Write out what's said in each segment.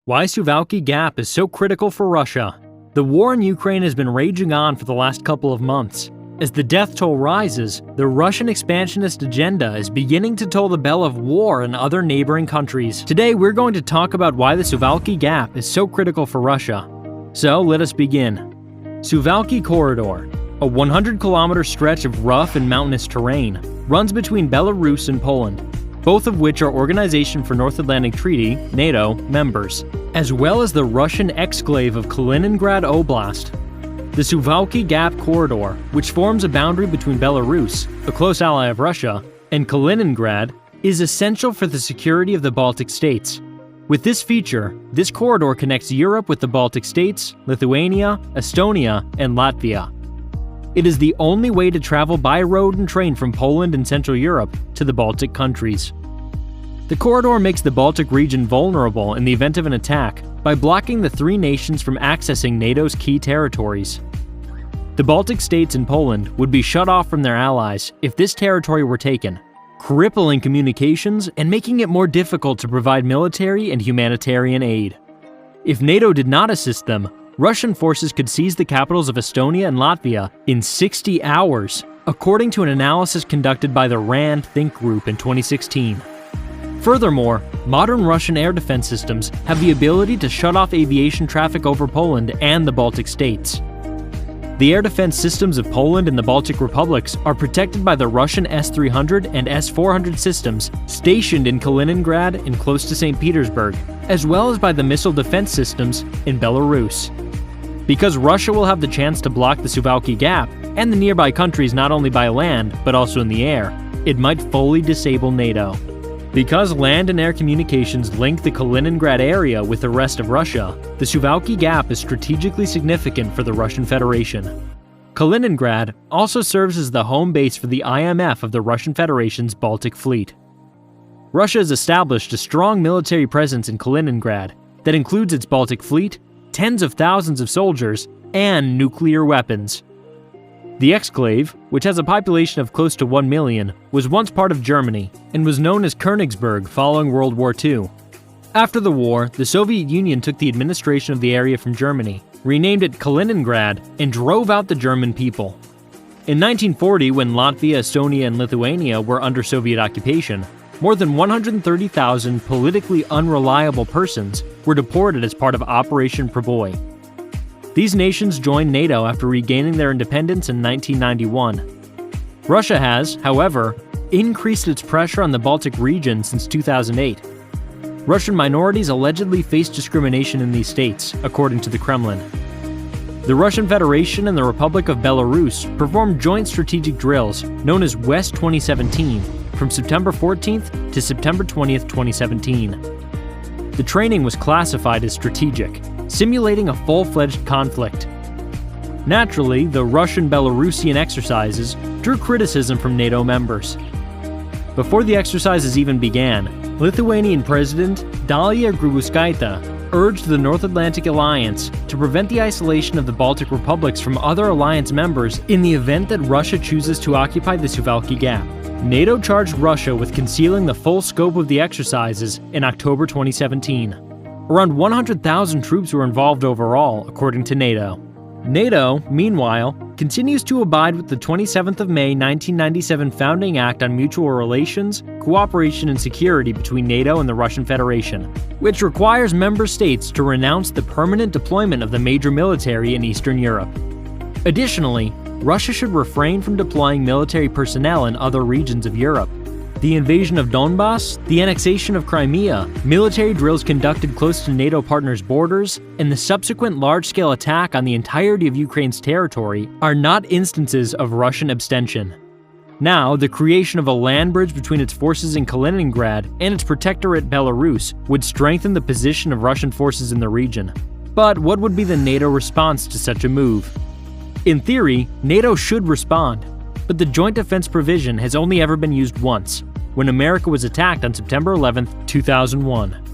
Why Suwalki Gap is so critical for Russia. The war in Ukraine has been raging on for the last couple of months. As the death toll rises, the Russian expansionist agenda is beginning to toll the bell of war in other neighboring countries. Today, we're going to talk about why the Suwalki Gap is so critical for Russia. So, let us begin. Suwalki Corridor, a 100-kilometer stretch of rough and mountainous terrain, runs between Belarus and Poland, both of which are Organization for North Atlantic Treaty, NATO, members, as well as the Russian exclave of Kalingrad Oblast. The Suwalki Gap Corridor, which forms a boundary between Belarus, a close ally of Russia, and Kalingrad, is essential for the security of the Baltic states. With this feature, this corridor connects Europe with the Baltic states, Lithuania, Estonia, and Latvia. It is the only way to travel by road and train from Poland and Central Europe to the Baltic countries. The corridor makes the Baltic region vulnerable in the event of an attack by blocking the three nations from accessing NATO's key territories. The Baltic states and Poland would be shut off from their allies if this territory were taken, crippling communications and making it more difficult to provide military and humanitarian aid. If NATO did not assist them, Russian forces could seize the capitals of Estonia and Latvia in 60 hours, according to an analysis conducted by the RAND Think Group in 2016. Furthermore, modern Russian air defense systems have the ability to shut off aviation traffic over Poland and the Baltic states. The air defense systems of Poland and the Baltic republics are protected by the Russian S-300 and S-400 systems stationed in Kaliningrad and close to St. Petersburg, as well as by the missile defense systems in Belarus. Because Russia will have the chance to block the Suwalki Gap and the nearby countries not only by land but also in the air, it might fully disable NATO. Because land and air communications link the Kaliningrad area with the rest of Russia, the Suwalki Gap is strategically significant for the Russian Federation. Kaliningrad also serves as the home base for the IMF of the Russian Federation's Baltic Fleet. Russia has established a strong military presence in Kaliningrad that includes its Baltic Fleet, tens of thousands of soldiers, and nuclear weapons. The exclave, which has a population of close to 1 million, was once part of Germany and was known as Königsberg following World War II. After the war, the Soviet Union took the administration of the area from Germany, renamed it Kaliningrad, and drove out the German people. In 1940, when Latvia, Estonia, and Lithuania were under Soviet occupation, more than 130,000 politically unreliable persons were deported as part of Operation Preboy. These nations joined NATO after regaining their independence in 1991. Russia has, however, increased its pressure on the Baltic region since 2008. Russian minorities allegedly face discrimination in these states, according to the Kremlin. The Russian Federation and the Republic of Belarus performed joint strategic drills known as West 2017 from September 14th to September 20th, 2017. The training was classified as strategic, simulating a full-fledged conflict. Naturally, the Russian-Belarusian exercises drew criticism from NATO members. Before the exercises even began, Lithuanian President Dalia Grybauskaitė urged the North Atlantic Alliance to prevent the isolation of the Baltic republics from other alliance members in the event that Russia chooses to occupy the Suwalki Gap. NATO charged Russia with concealing the full scope of the exercises in October 2017. Around 100,000 troops were involved overall, according to NATO. NATO, meanwhile, continues to abide with the 27th of May 1997 Founding Act on Mutual Relations, Cooperation and Security between NATO and the Russian Federation, which requires member states to renounce the permanent deployment of the major military in Eastern Europe. Additionally, Russia should refrain from deploying military personnel in other regions of Europe. The invasion of Donbass, the annexation of Crimea, military drills conducted close to NATO partners' borders, and the subsequent large-scale attack on the entirety of Ukraine's territory are not instances of Russian abstention. Now, the creation of a land bridge between its forces in Kaliningrad and its protectorate Belarus would strengthen the position of Russian forces in the region. But what would be the NATO response to such a move? In theory, NATO should respond, but the Joint Defense Provision has only ever been used once, when America was attacked on September 11, 2001.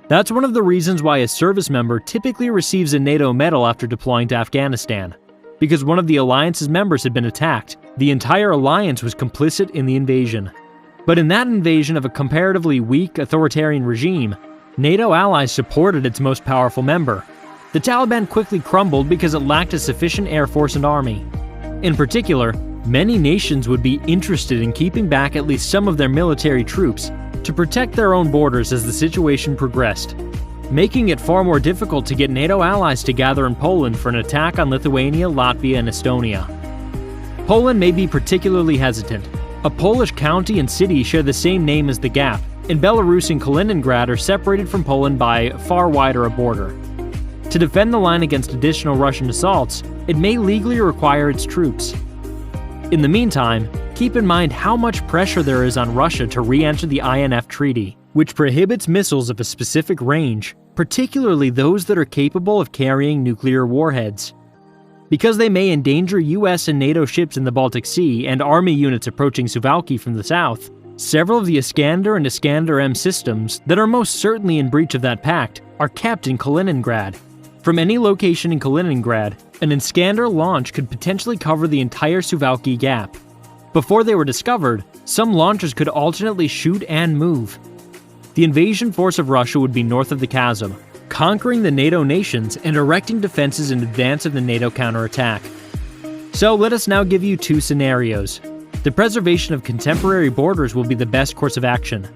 That's one of the reasons why a service member typically receives a NATO medal after deploying to Afghanistan. Because one of the alliance's members had been attacked, the entire alliance was complicit in the invasion. But in that invasion of a comparatively weak authoritarian regime, NATO allies supported its most powerful member. The Taliban quickly crumbled because it lacked a sufficient air force and army. In particular, many nations would be interested in keeping back at least some of their military troops to protect their own borders as the situation progressed, making it far more difficult to get NATO allies to gather in Poland for an attack on Lithuania, Latvia, and Estonia. Poland may be particularly hesitant. A Polish county and city share the same name as the Gap, and Belarus and Kalingrad are separated from Poland by far wider a border. To defend the line against additional Russian assaults, it may legally require its troops. In the meantime, keep in mind how much pressure there is on Russia to re-enter the INF Treaty, which prohibits missiles of a specific range, particularly those that are capable of carrying nuclear warheads. Because they may endanger US and NATO ships in the Baltic Sea and army units approaching Suwalki from the south, several of the Iskander and Iskander-M systems that are most certainly in breach of that pact are kept in Kaliningrad. From any location in Kaliningrad, an Iskander launch could potentially cover the entire Suwalki Gap. Before they were discovered, some launchers could alternately shoot and move. The invasion force of Russia would be north of the chasm, conquering the NATO nations and erecting defenses in advance of the NATO counterattack. So let us now give you two scenarios. The preservation of contemporary borders will be the best course of action.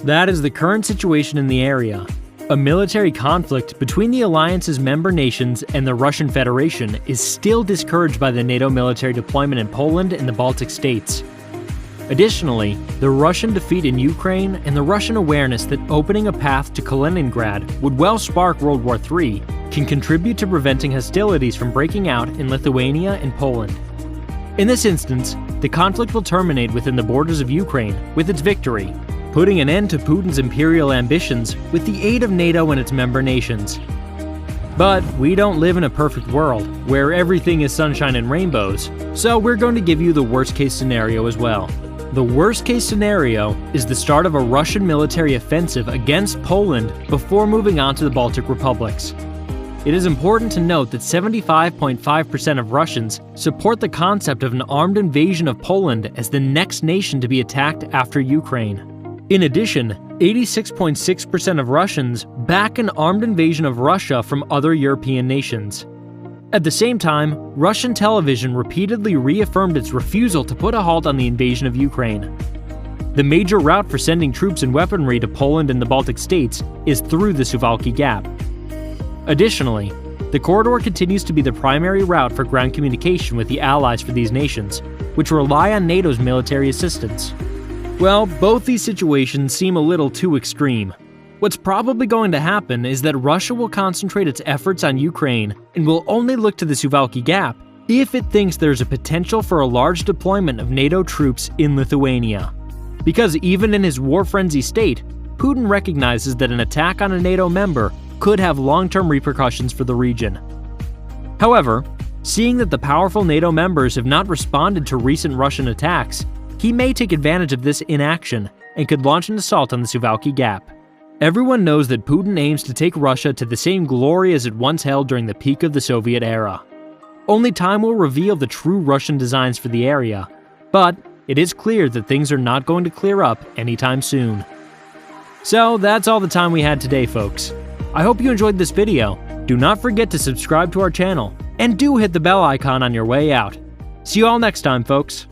That is the current situation in the area. A military conflict between the alliance's member nations and the Russian Federation is still discouraged by the NATO military deployment in Poland and the Baltic states. Additionally, the Russian defeat in Ukraine and the Russian awareness that opening a path to Kaliningrad would well spark World War III can contribute to preventing hostilities from breaking out in Lithuania and Poland. In this instance, the conflict will terminate within the borders of Ukraine with its victory, putting an end to Putin's imperial ambitions with the aid of NATO and its member nations. But we don't live in a perfect world, where everything is sunshine and rainbows, so we're going to give you the worst-case scenario as well. The worst-case scenario is the start of a Russian military offensive against Poland before moving on to the Baltic republics. It is important to note that 75.5% of Russians support the concept of an armed invasion of Poland as the next nation to be attacked after Ukraine. In addition, 86.6% of Russians back an armed invasion of Russia from other European nations. At the same time, Russian television repeatedly reaffirmed its refusal to put a halt on the invasion of Ukraine. The major route for sending troops and weaponry to Poland and the Baltic states is through the Suwalki Gap. Additionally, the corridor continues to be the primary route for ground communication with the allies for these nations, which rely on NATO's military assistance. Well, both these situations seem a little too extreme. What's probably going to happen is that Russia will concentrate its efforts on Ukraine and will only look to the Suwalki Gap if it thinks there's a potential for a large deployment of NATO troops in Lithuania. Because even in his war-frenzy state, Putin recognizes that an attack on a NATO member could have long-term repercussions for the region. However, seeing that the powerful NATO members have not responded to recent Russian attacks, he may take advantage of this inaction and could launch an assault on the Suwalki Gap. Everyone knows that Putin aims to take Russia to the same glory as it once held during the peak of the Soviet era. Only time will reveal the true Russian designs for the area, but it is clear that things are not going to clear up anytime soon. So that's all the time we had today, folks. I hope you enjoyed this video. Do not forget to subscribe to our channel, and do hit the bell icon on your way out. See you all next time, folks.